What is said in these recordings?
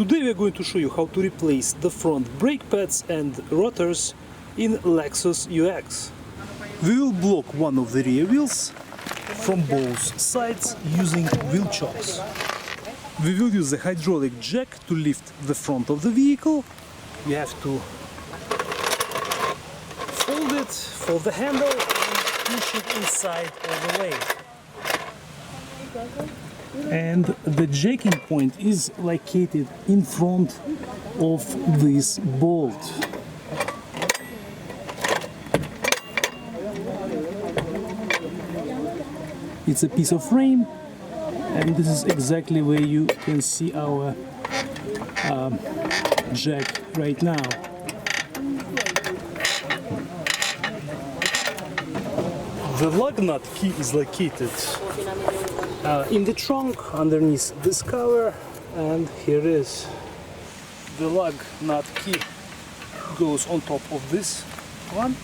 Today we are going to show you how to replace the front brake pads and rotors in Lexus UX. We will block one of the rear wheels from both sides using wheel chocks. We will use a hydraulic jack to lift the front of the vehicle. We have to fold the handle and push it inside all the way. And the jacking point is located in front of this bolt. It's a piece of frame, and this is exactly where you can see our jack right now. The lug nut key is located in the trunk underneath this cover, and here it is. The lug nut key goes on top of this one,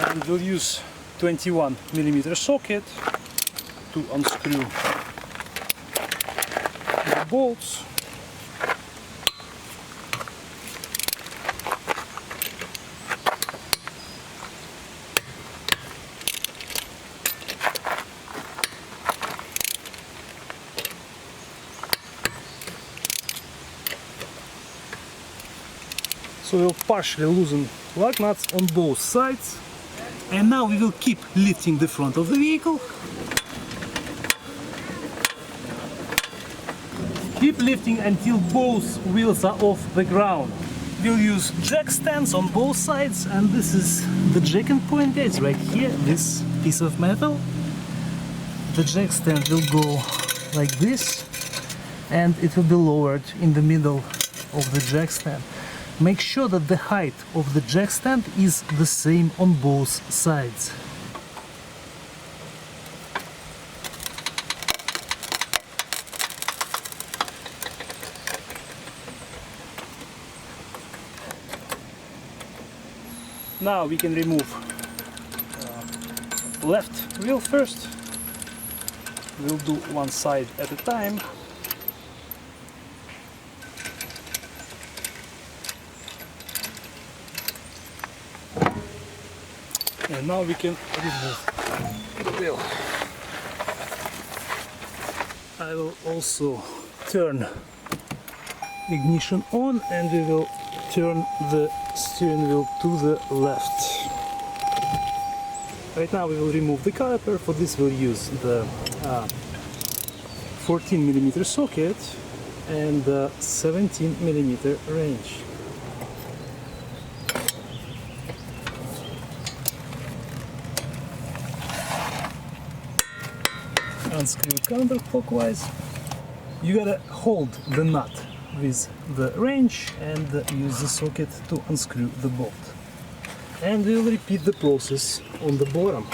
and we'll use 21mm socket to unscrew the bolts. So we'll partially loosen lug nuts on both sides, and now we will keep lifting the front of the vehicle. Keep lifting until both wheels are off the ground. We'll use jack stands on both sides, and this is the jacking point, guys, right here, this piece of metal. The jack stand will go like this, and it will be lowered in the middle of the jack stand. Make sure that the height of the jack stand is the same on both sides. Now we can remove left wheel first. We'll do one side at a time. And now we can remove the wheel. I will also turn ignition on, and we will turn the steering wheel to the left. Right now we will remove the caliper. For this we'll use the 14mm socket and the 17mm wrench. Unscrew counterclockwise. You gotta hold the nut with the wrench and use the socket to unscrew the bolt. And we'll repeat the process on the bottom.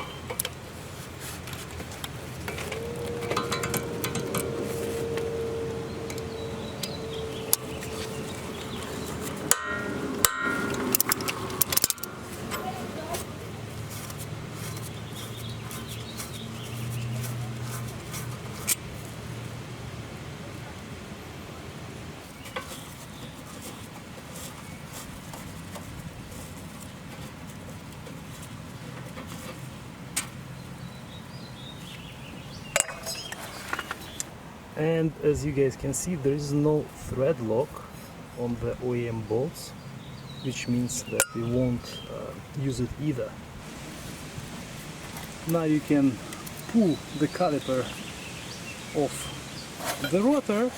And as you guys can see, there is no thread lock on the OEM bolts, which means that we won't use it either. Now you can pull the caliper off the rotor,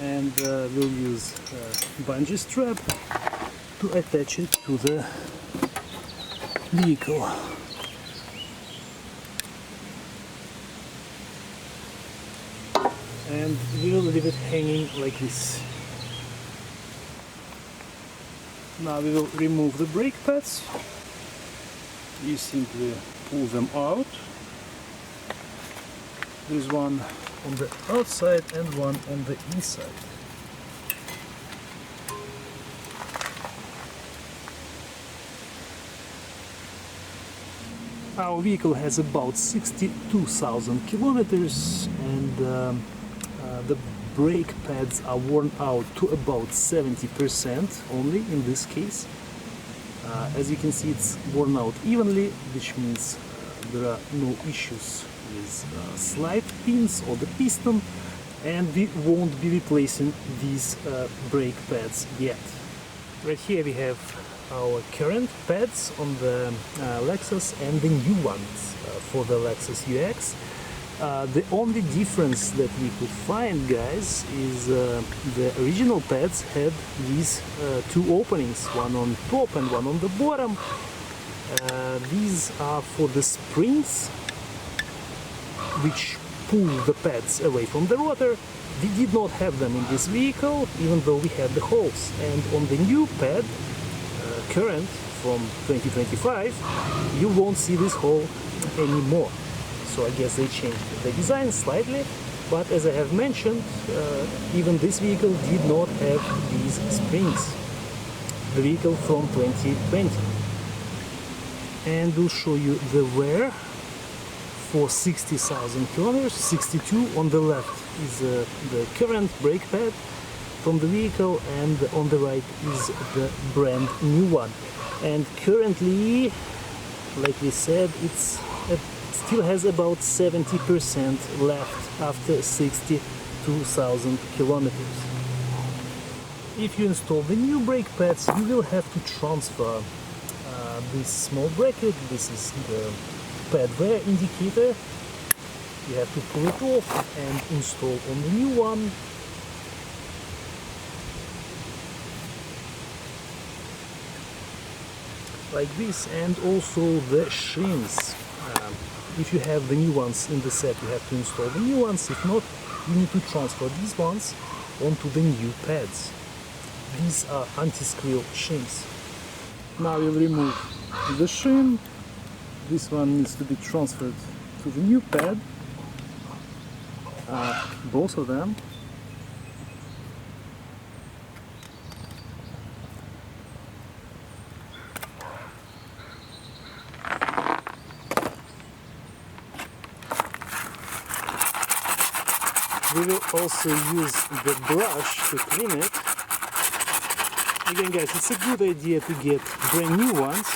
and we'll use a bungee strap to attach it to the vehicle. And we'll leave it hanging like this. Now we will remove the brake pads. You simply pull them out. There's one on the outside and one on the inside. Our vehicle has about 62,000 kilometers, and The brake pads are worn out to about 70% only in this case. As you can see, it's worn out evenly, which means there are no issues with slide pins or the piston, and we won't be replacing these brake pads yet. Right here we have our current pads on the Lexus and the new ones for the Lexus UX. The only difference that we could find, guys, is the original pads had these two openings, one on top and one on the bottom. These are for the springs which pull the pads away from the rotor. We did not have them in this vehicle, even though we had the holes. And on the new pad, current from 2025, you won't see this hole anymore. So I guess they changed the design slightly, but as I have mentioned, even this vehicle did not have these springs. The vehicle from 2020. And we'll show you the wear for 60,000 kilometers. 62 on the left is the current brake pad from the vehicle, and on the right is the brand new one. And currently, like we said, it still has about 70% left after 62,000 kilometers. If you install the new brake pads, you will have to transfer this small bracket. This is the pad wear indicator. You have to pull it off and install on the new one. Like this, and also the shims. If you have the new ones in the set, you have to install the new ones. If not, you need to transfer these ones onto the new pads. These are anti-squeal shims. Now we'll remove the shim. This one needs to be transferred to the new pad. Both of them. We will also use the brush to clean it. Again, guys, it's a good idea to get brand new ones.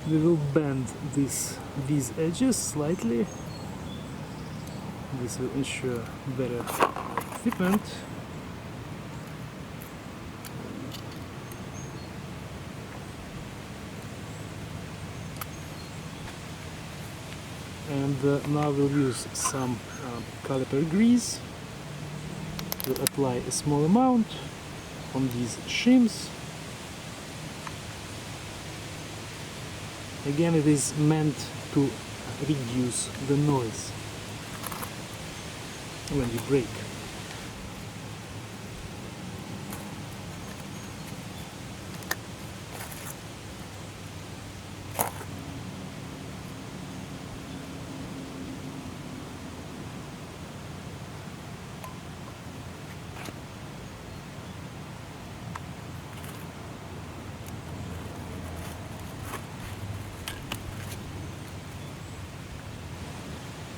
We will bend these edges slightly. This will ensure better fitment. And now we'll use some caliper grease. We'll apply a small amount on these shims. Again, it is meant to reduce the noise when you brake.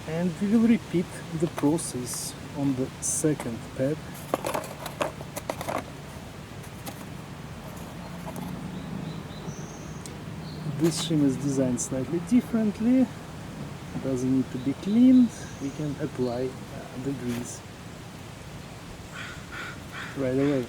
And we will repeat the process on the second pad. This shim is designed slightly differently. It doesn't need to be cleaned. We can apply the grease right away.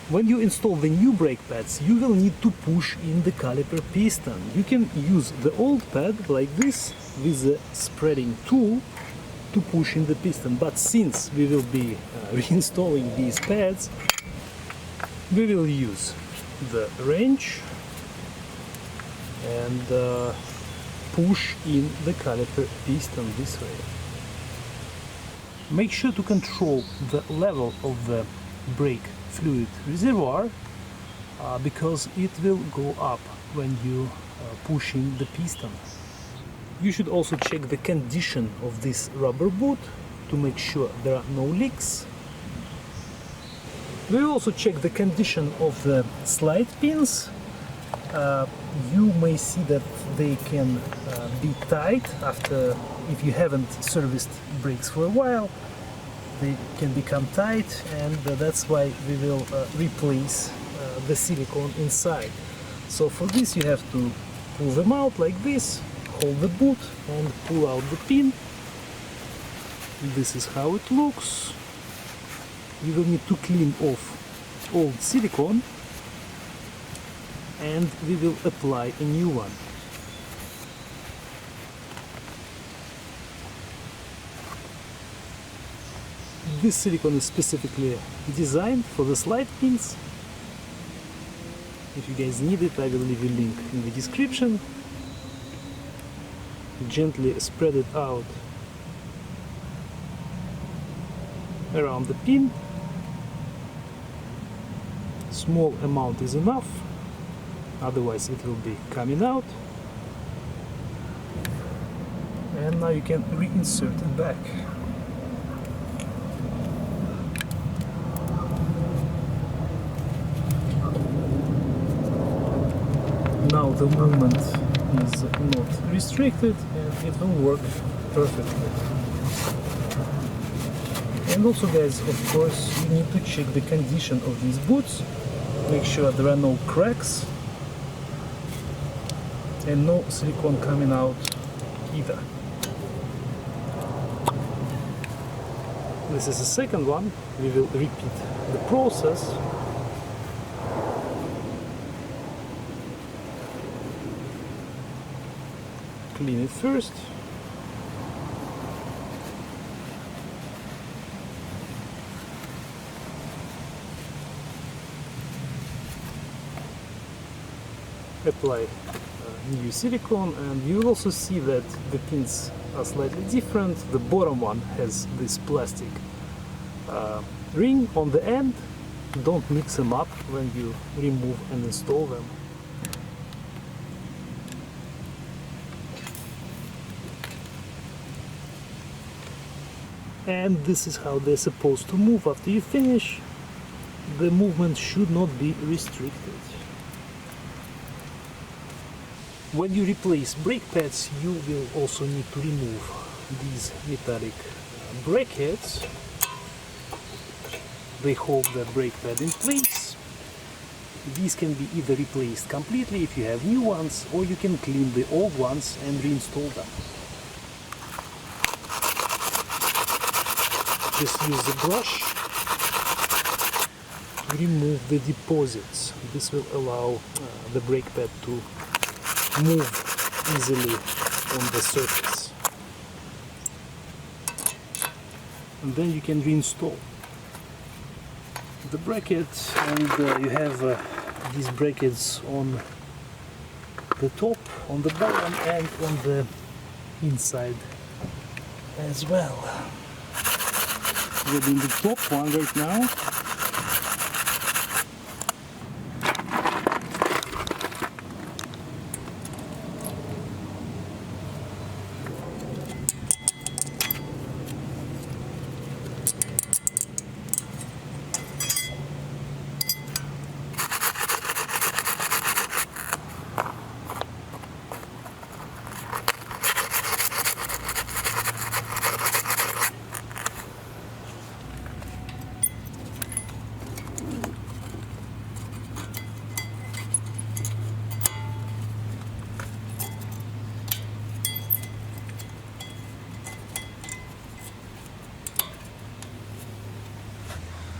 When you install the new brake pads, you will need to push in the caliper piston. You can use the old pad like this with the spreading tool to push in the piston, but since we will be reinstalling these pads, we will use the wrench and push in the caliper piston this way. Make sure to control the level of the brake fluid reservoir because it will go up when you pushing the piston. You should also check the condition of this rubber boot to make sure there are no leaks. We will also check the condition of the slide pins. You may see that they can be tight after, if you haven't serviced brakes for a while, they can become tight, and that's why we will replace the silicone inside. So for this you have to pull them out like this, hold the boot and pull out the pin. This is how it looks. You will need to clean off old silicone and we will apply a new one. This silicone is specifically designed for the slide pins. If you guys need it, I will leave a link in the description. Gently spread it out around the pin. Small amount is enough, otherwise it will be coming out. And now you can reinsert it back. Now the movement is not restricted and it will work perfectly. And also guys, of course, you need to check the condition of these boots. Make sure there are no cracks and no silicone coming out either. This is the second one. We will repeat the process. Clean it first. Apply new silicone, and you will also see that the pins are slightly different. The bottom one has this plastic ring on the end. Don't mix them up when you remove and install them. And this is how they're supposed to move after you finish. The movement should not be restricted. When you replace brake pads, you will also need to remove these metallic brackets. They hold the brake pad in place. These can be either replaced completely if you have new ones, or you can clean the old ones and reinstall them. Just use the brush to remove the deposits. This will allow the brake pad to move easily on the surface. And then you can reinstall the bracket, and you have these brackets on the top, on the bottom, and on the inside as well. We're doing the top one right now.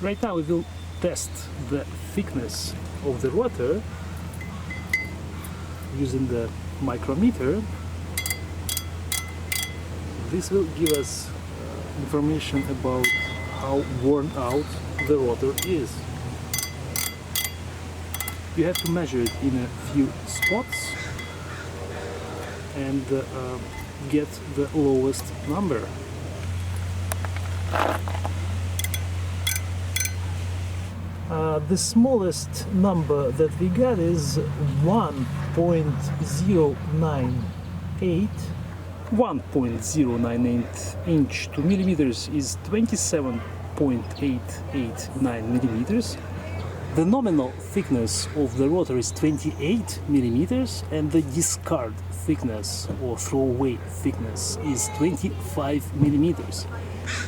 Right now we will test the thickness of the rotor using the micrometer. This will give us information about how worn out the rotor is. You have to measure it in a few spots and get the lowest number. The smallest number that we got is 1.098. 1.098 inch to millimeters is 27.889 millimeters. The nominal thickness of the rotor is 28 millimeters, and the discard thickness or throwaway thickness is 25 millimeters,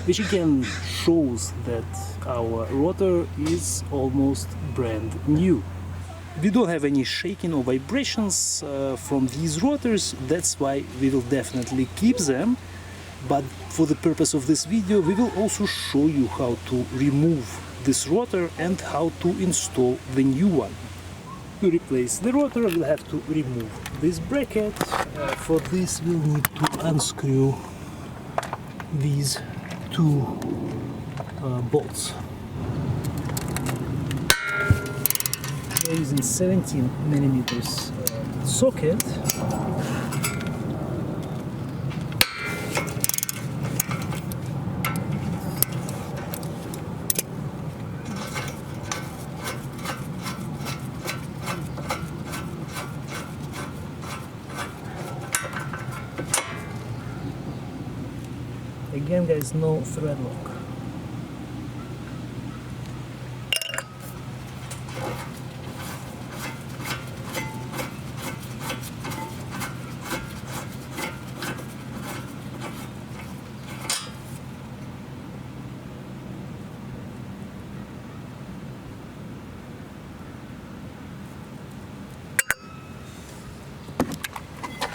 which again shows that our rotor is almost brand new. We don't have any shaking or vibrations from these rotors, that's why we will definitely keep them. But for the purpose of this video, we will also show you how to remove this rotor and how to install the new one. To replace the rotor, we'll have to remove this bracket. For this, we'll need to unscrew these two bolts. We're using 17 millimeters socket. Again, there is no thread lock.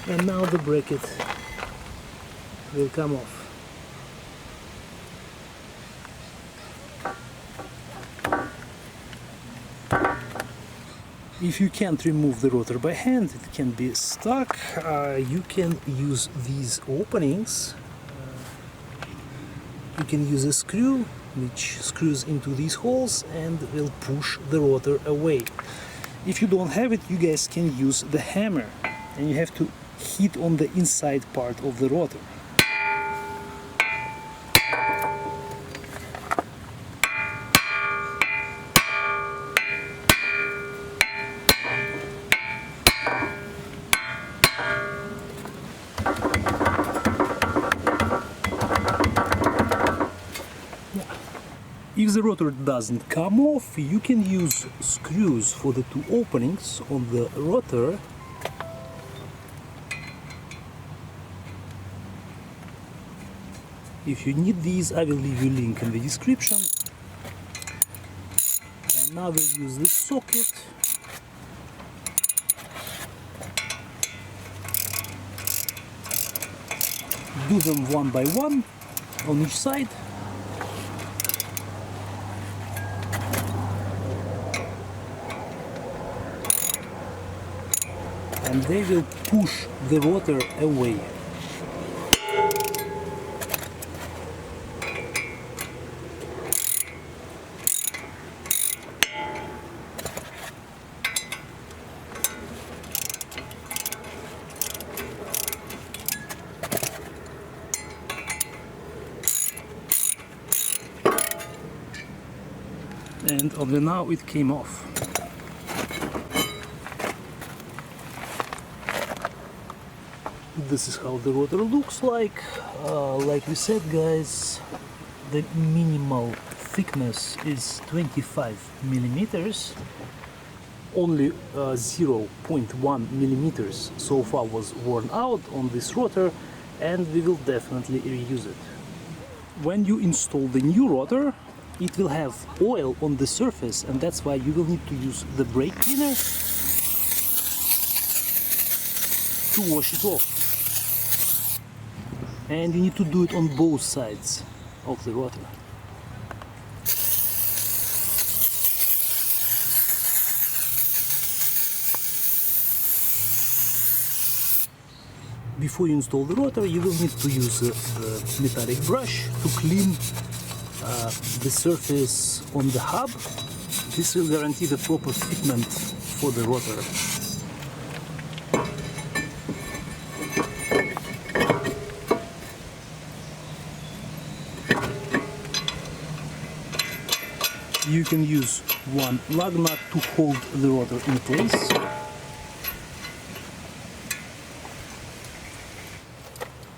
And now the bracket will come off. If you can't remove the rotor by hand, it can be stuck, you can use these openings. You can use a screw which screws into these holes and will push the rotor away. If you don't have it, you guys can use the hammer, and you have to hit on the inside part of the rotor. If the rotor doesn't come off, you can use screws for the two openings on the rotor. If you need these, I will leave you a link in the description. And now we'll use this socket. Do them one by one on each side. And they will push the rotor away. And only now it came off. This is how the rotor looks like. Like we said, guys, the minimal thickness is 25 millimeters. Only 0.1 millimeters so far was worn out on this rotor, and we will definitely reuse it. When you install the new rotor, it will have oil on the surface, and that's why you will need to use the brake cleaner to wash it off. And you need to do it on both sides of the rotor. Before you install the rotor, you will need to use the metallic brush to clean the surface on the hub. This will guarantee the proper fitment for the rotor. You can use one lug nut to hold the rotor in place.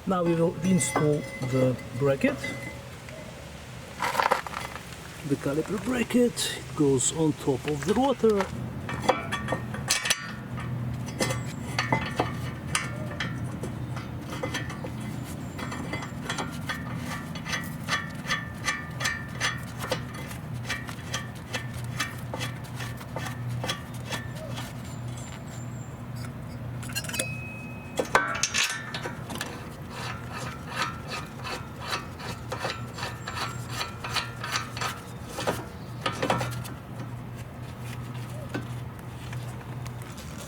Now we will install the bracket. The caliper bracket, it goes on top of the rotor.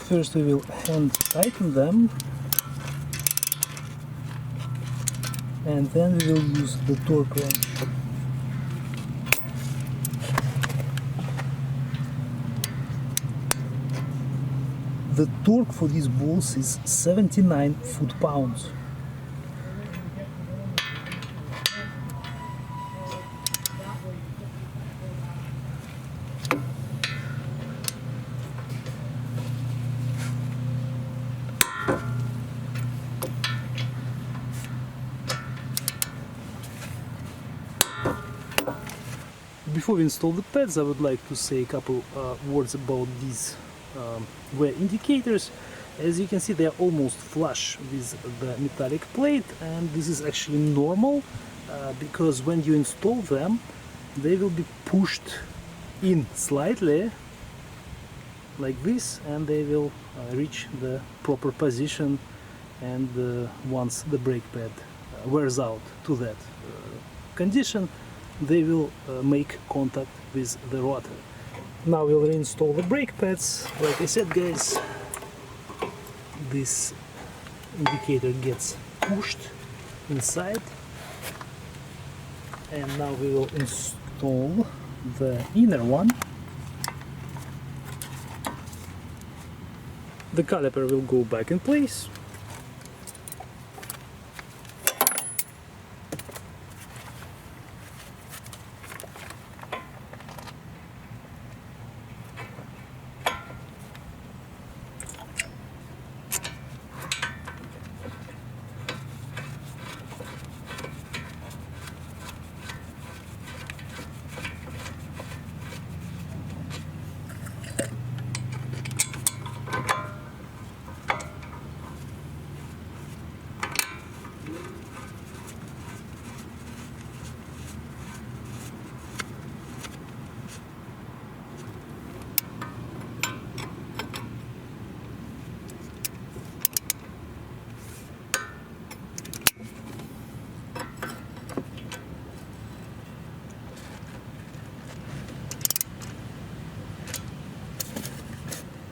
First we will hand tighten them, and then we will use the torque wrench. The torque for these bolts is 79 foot-pounds. Before we install the pads, I would like to say a couple words about these wear indicators. As you can see, they are almost flush with the metallic plate, and this is actually normal because when you install them, they will be pushed in slightly like this, and they will reach the proper position, and once the brake pad wears out to that condition, they will make contact with the rotor. Now we'll reinstall the brake pads. Like I said, guys, this indicator gets pushed inside, and now we will install the inner one. The caliper will go back in place.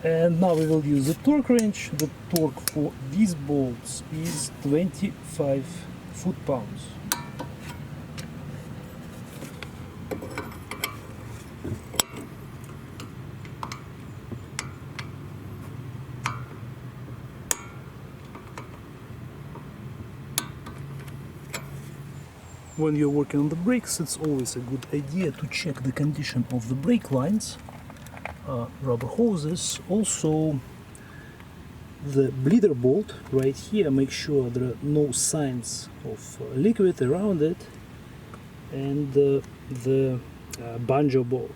And now we will use the torque wrench. The torque for these bolts is 25 foot-pounds. When you're working on the brakes, it's always a good idea to check the condition of the brake lines, rubber hoses. Also, the bleeder bolt right here, make sure there are no signs of liquid around it, and the banjo bolt.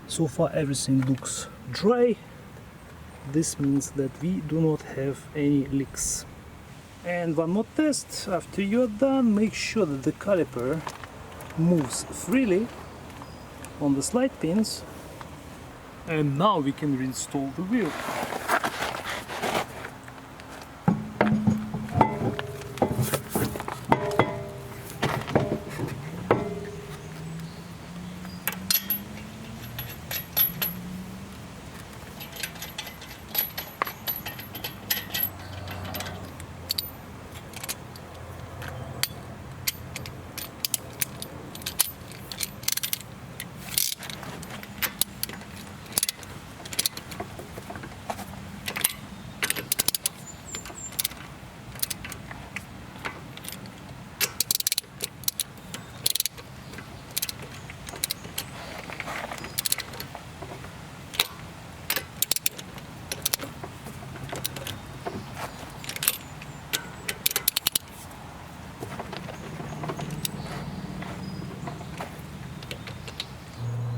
So far everything looks dry. This means that we do not have any leaks. And one more test. After you're done, make sure that the caliper moves freely on the slide pins. And now we can reinstall the wheel.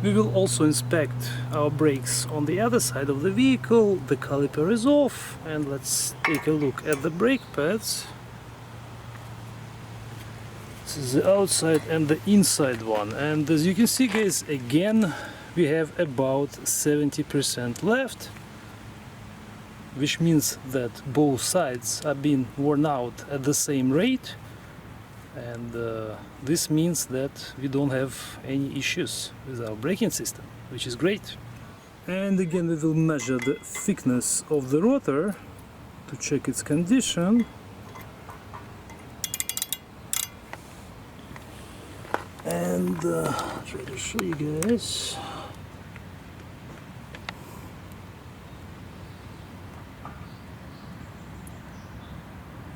We will also inspect our brakes on the other side of the vehicle. The caliper is off, and let's take a look at the brake pads. This is the outside and the inside one, and as you can see, guys, again we have about 70% left, which means that both sides are being worn out at the same rate, and this means that we don't have any issues with our braking system, which is great. And again we will measure the thickness of the rotor to check its condition. And try to show you guys.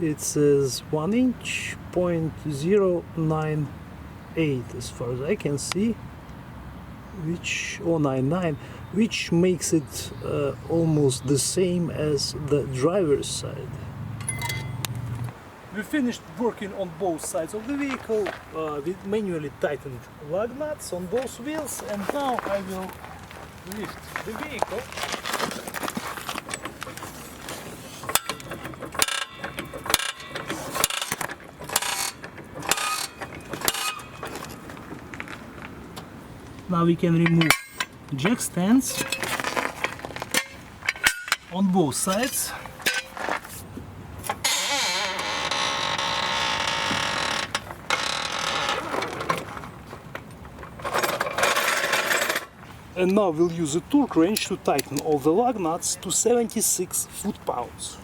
It says 1 inch, 0.098 as far as I can see, which, or 99, which makes it almost the same as the driver's side. We finished working on both sides of the vehicle. We manually tightened lug nuts on both wheels, and now I will lift the vehicle. Now we can remove jack stands on both sides. And now we'll use a torque wrench to tighten all the lug nuts to 76 foot-pounds.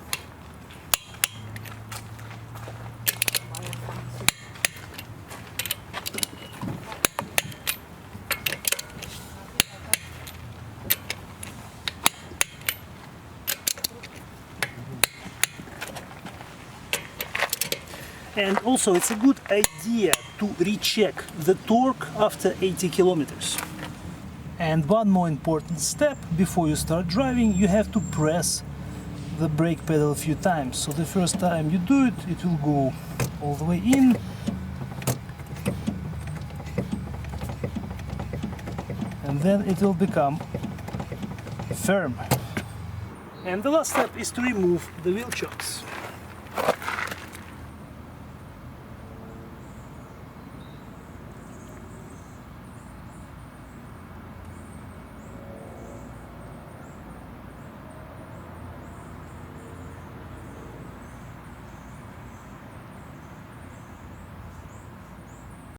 And also it's a good idea to recheck the torque after 80 kilometers. And one more important step before you start driving, you have to press the brake pedal a few times. So the first time you do it, it will go all the way in. And then it will become firm. And the last step is to remove the wheel chocks.